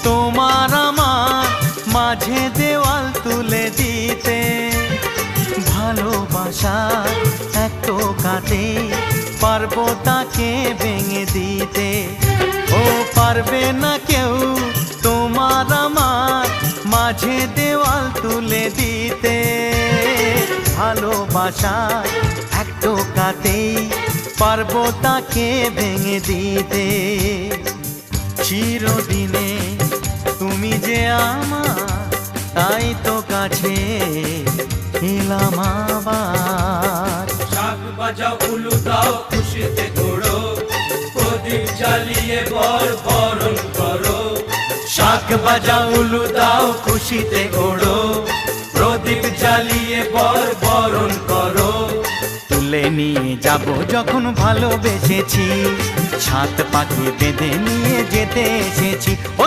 তোমার আমার মাঝে দেওয়াল তুলে দিতে। ভালোবাসা এক টোকাতে পারবো তাকে ভেঙে দিতে। ও পারবে না কেউ তোমার আমার মাঝে দেওয়াল তুলে দিতে। ভালোবাসা এক টোকাতেই পারবো তাকে ভেঙে দিতে। চিরদিনে তুমি যে আমার, তাই তো কাছে এলাম আবার। শাক বাজাও উলু দাও খুশিতে ঘোড়ো, প্রদীপ জ্বালিয়ে বরণ করো। শাক বাজাও উলু দাও খুশিতে ঘোড়ো, প্রদীপ জ্বালিয়ে বরণ করো। তুলে নিয়ে যাব যখন ভালোবেসেছি, ছাদ পাখি বেঁধে নিয়ে যেতে এসেছি। ও